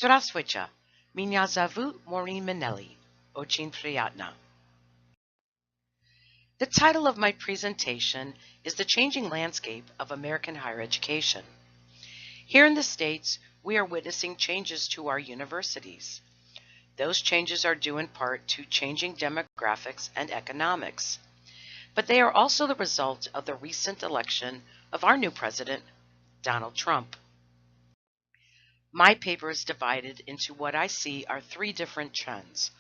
Здравствуйте. Меня зовут Maureen Minelli. Очень приятно. The title of my presentation is The Changing Landscape of American Higher Education. Here in the States, we are witnessing changes to our universities. Those changes are due in part to changing demographics and economics. But they are also the result of the recent election of our new president, Donald Trump. My paper is divided into what I see are three different trends: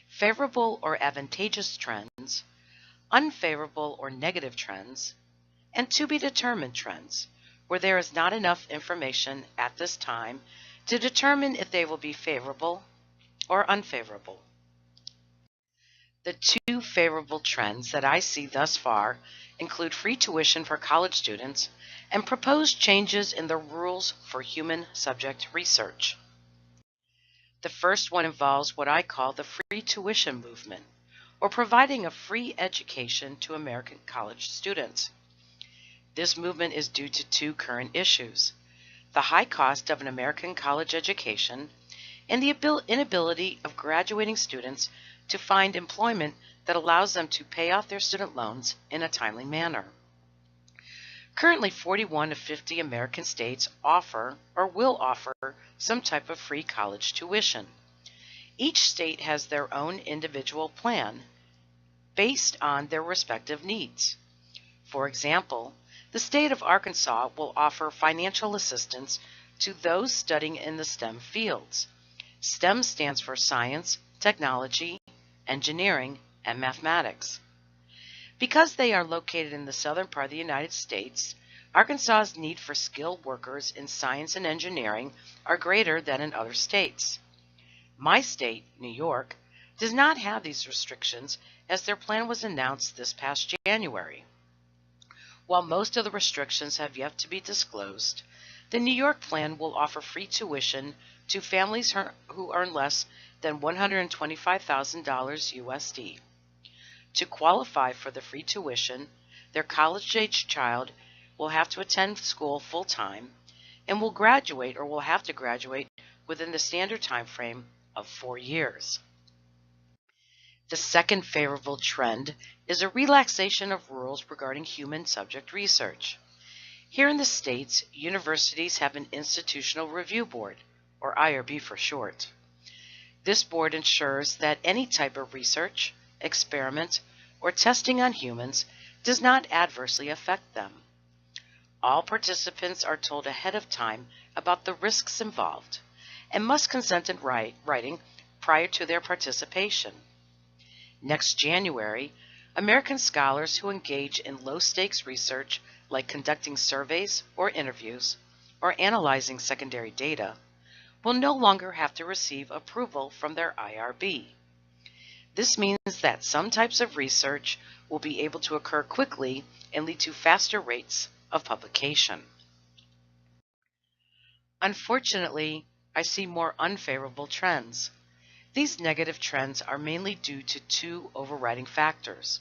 favorable or advantageous trends, unfavorable or negative trends, and to be determined trends, where there is not enough information at this time to determine if they will be favorable or unfavorable. The two favorable trends that I see thus far include free tuition for college students and proposed changes in the rules for human subject research. The first one involves what I call the free tuition movement, or providing a free education to American college students. This movement is due to two current issues: the high cost of an American college education and the inability of graduating students to find employment that allows them to pay off their student loans in a timely manner. Currently, 41 of 50 American states offer or will offer some type of free college tuition. Each state has their own individual plan based on their respective needs. For example, the state of Arkansas will offer financial assistance to those studying in the STEM fields. STEM stands for science, technology, engineering, and mathematics. Because they are located in the southern part of the United States, Arkansas's need for skilled workers in science and engineering are greater than in other states. My state, New York, does not have these restrictions as their plan was announced this past January. While most of the restrictions have yet to be disclosed, the New York plan will offer free tuition to families who earn less than $125,000 USD. To qualify for the free tuition, their college-age child will have to attend school full-time and will have to graduate within the standard time frame of 4 years. The second favorable trend is a relaxation of rules regarding human subject research. Here in the States, universities have an Institutional Review Board, or IRB for short. This board ensures that any type of research, experiment, or testing on humans does not adversely affect them. All participants are told ahead of time about the risks involved and must consent in writing prior to their participation. Next January, American scholars who engage in low-stakes research like conducting surveys or interviews or analyzing secondary data will no longer have to receive approval from their IRB. This means that some types of research will be able to occur quickly and lead to faster rates of publication. Unfortunately, I see more unfavorable trends. These negative trends are mainly due to two overriding factors: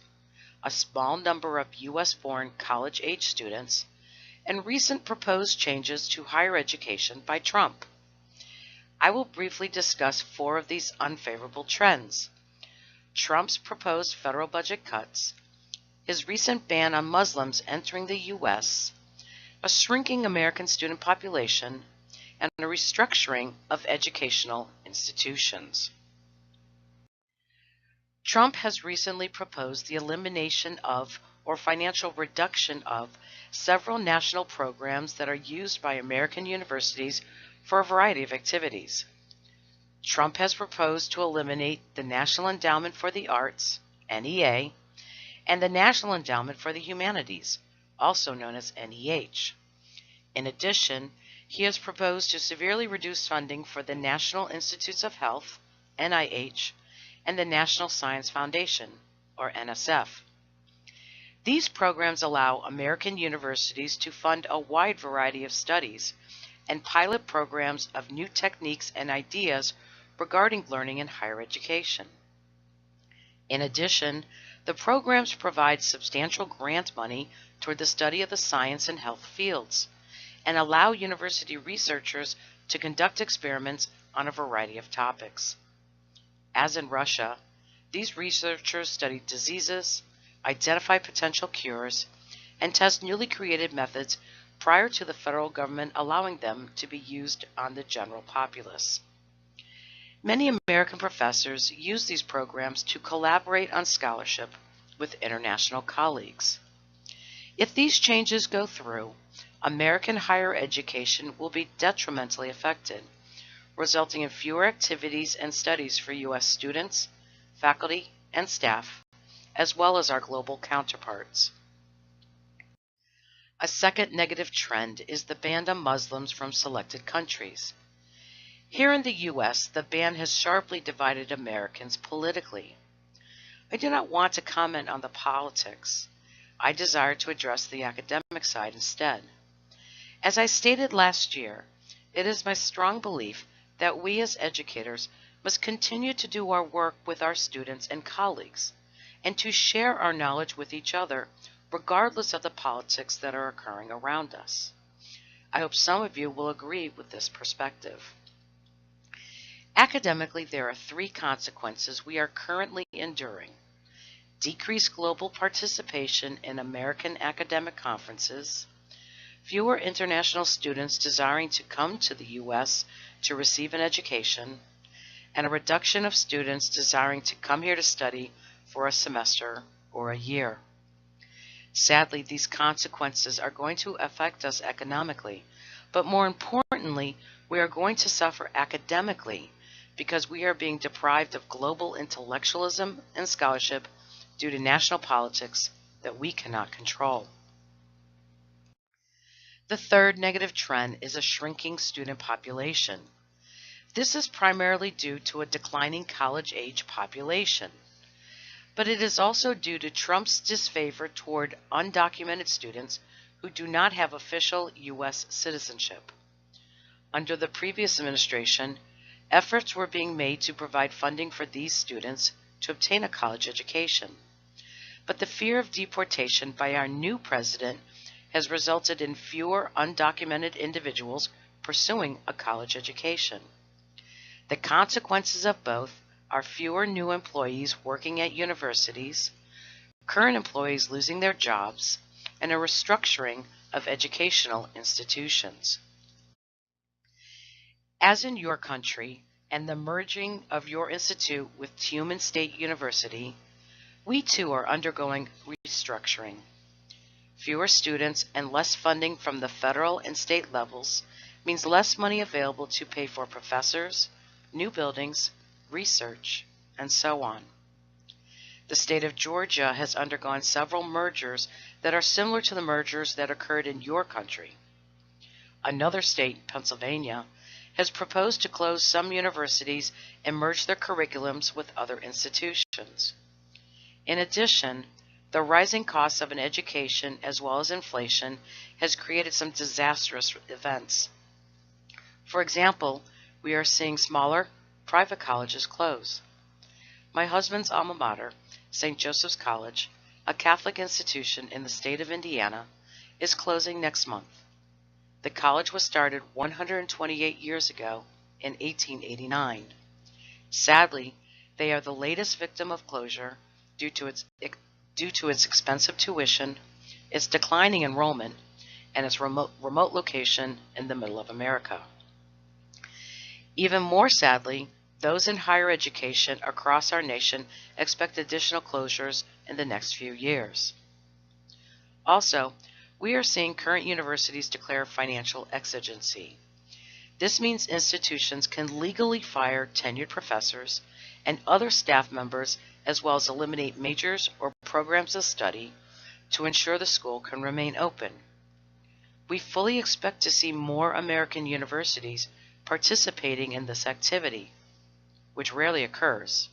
a small number of U.S.-born college-age students and recent proposed changes to higher education by Trump. I will briefly discuss 4 of these unfavorable trends: Trump's proposed federal budget cuts, his recent ban on Muslims entering the U.S., a shrinking American student population, and a restructuring of educational institutions. Trump has recently proposed the elimination of or financial reduction of several national programs that are used by American universities for a variety of activities. Trump has proposed to eliminate the National Endowment for the Arts, NEA, and the National Endowment for the Humanities, also known as NEH. In addition, he has proposed to severely reduce funding for the National Institutes of Health, NIH, and the National Science Foundation, or NSF. These programs allow American universities to fund a wide variety of studies and pilot programs of new techniques and ideas regarding learning in higher education. In addition, the programs provide substantial grant money toward the study of the science and health fields and allow university researchers to conduct experiments on a variety of topics. As in Russia, these researchers study diseases, identify potential cures, and test newly created methods prior to the federal government allowing them to be used on the general populace. Many American professors use these programs to collaborate on scholarship with international colleagues. If these changes go through, American higher education will be detrimentally affected, resulting in fewer activities and studies for U.S. students, faculty, and staff, as well as our global counterparts. A second negative trend is the ban on Muslims from selected countries. Here in the U.S., the ban has sharply divided Americans politically. I do not want to comment on the politics. I desire to address the academic side instead. As I stated last year, it is my strong belief that we as educators must continue to do our work with our students and colleagues, and to share our knowledge with each other, regardless of the politics that are occurring around us. I hope some of you will agree with this perspective. Academically, there are three consequences we are currently enduring: decreased global participation in American academic conferences, fewer international students desiring to come to the U.S. to receive an education, and a reduction of students desiring to come here to study for a semester or a year. Sadly, these consequences are going to affect us economically, but more importantly, we are going to suffer academically because we are being deprived of global intellectualism and scholarship due to national politics that we cannot control. The third negative trend is a shrinking student population. This is primarily due to a declining college-age population, but it is also due to Trump's disfavor toward undocumented students who do not have official U.S. citizenship. Under the previous administration, efforts were being made to provide funding for these students to obtain a college education. But the fear of deportation by our new president has resulted in fewer undocumented individuals pursuing a college education. The consequences of both are fewer new employees working at universities, current employees losing their jobs, and a restructuring of educational institutions. As in your country and the merging of your institute with Human State University, we too are undergoing restructuring. Fewer students and less funding from the federal and state levels means less money available to pay for professors, new buildings, research, and so on. The state of Georgia has undergone several mergers that are similar to the mergers that occurred in your country. Another state, Pennsylvania, has proposed to close some universities and merge their curriculums with other institutions. In addition, the rising costs of an education as well as inflation has created some disastrous events. For example, we are seeing smaller private colleges close. My husband's alma mater, St. Joseph's College, a Catholic institution in the state of Indiana, is closing next month. The college was started 128 years ago in 1889. Sadly, they are the latest victim of closure due to its expensive tuition, its declining enrollment, and its remote location in the middle of America. Even more sadly, those in higher education across our nation expect additional closures in the next few years. Also, we are seeing current universities declare financial exigency. This means institutions can legally fire tenured professors and other staff members, as well as eliminate majors or programs of study to ensure the school can remain open. We fully expect to see more American universities participating in this activity, which rarely occurs,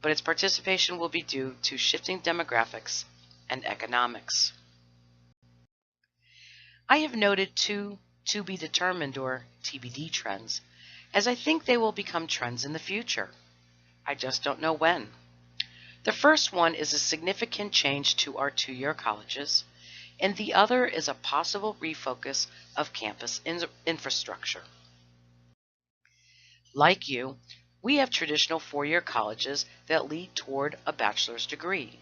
but its participation will be due to shifting demographics and economics. I have noted two to be determined or TBD trends, as I think they will become trends in the future. I just don't know when. The first one is a significant change to our two-year colleges, and the other is a possible refocus of campus infrastructure. Like you, we have traditional four-year colleges that lead toward a bachelor's degree.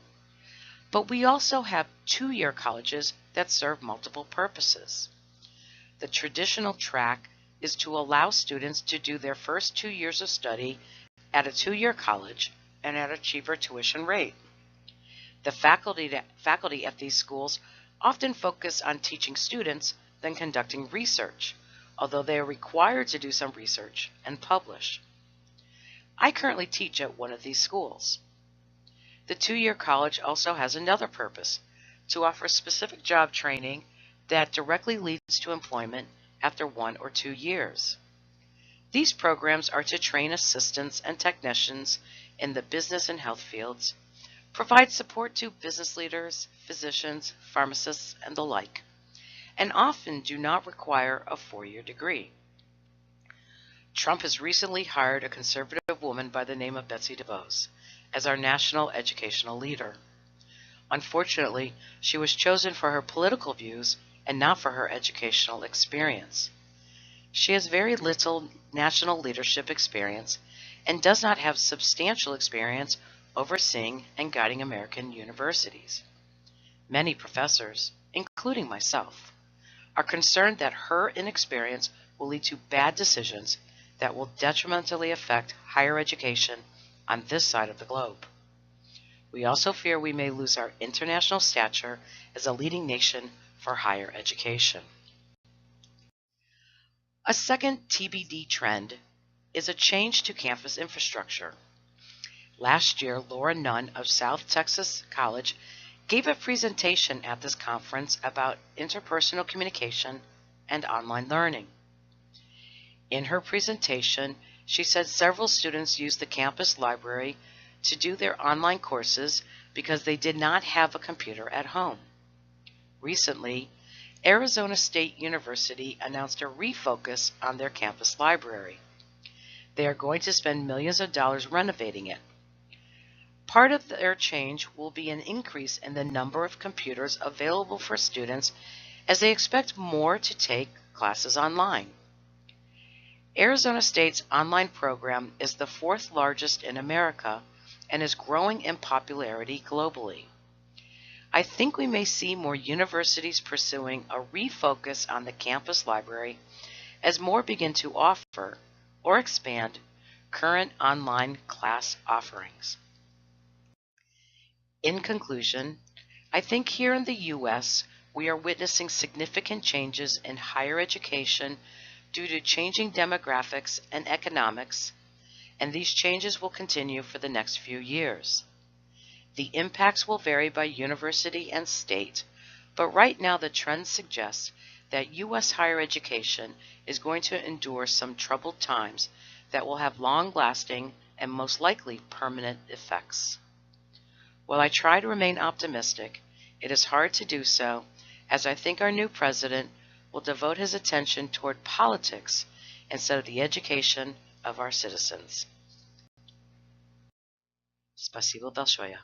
But we also have two-year colleges that serve multiple purposes. The traditional track is to allow students to do their first 2 years of study at a two-year college and at a cheaper tuition rate. The faculty at these schools often focus on teaching students than conducting research, although they are required to do some research and publish. I currently teach at one of these schools. The two-year college also has another purpose, to offer specific job training that directly leads to employment after 1 or 2 years. These programs are to train assistants and technicians in the business and health fields, provide support to business leaders, physicians, pharmacists, and the like, and often do not require a four-year degree. Trump has recently hired a conservative woman by the name of Betsy DeVos as our national educational leader. Unfortunately, she was chosen for her political views and not for her educational experience. She has very little national leadership experience and does not have substantial experience overseeing and guiding American universities. Many professors, including myself, are concerned that her inexperience will lead to bad decisions that will detrimentally affect higher education on this side of the globe. We also fear we may lose our international stature as a leading nation for higher education. A second TBD trend is a change to campus infrastructure. Last year, Laura Nunn of South Texas College gave a presentation at this conference about interpersonal communication and online learning. In her presentation, she said several students used the campus library to do their online courses because they did not have a computer at home. Recently, Arizona State University announced a refocus on their campus library. They are going to spend millions of dollars renovating it. Part of their change will be an increase in the number of computers available for students as they expect more to take classes online. Arizona State's online program is the fourth largest in America and is growing in popularity globally. I think we may see more universities pursuing a refocus on the campus library as more begin to offer or expand current online class offerings. In conclusion, I think here in the U.S. we are witnessing significant changes in higher education due to changing demographics and economics, and these changes will continue for the next few years. The impacts will vary by university and state, but right now the trend suggests that U.S. higher education is going to endure some troubled times that will have long-lasting and most likely permanent effects. While I try to remain optimistic, it is hard to do so, as I think our new president will devote his attention toward politics instead of the education of our citizens. Спасибо большое.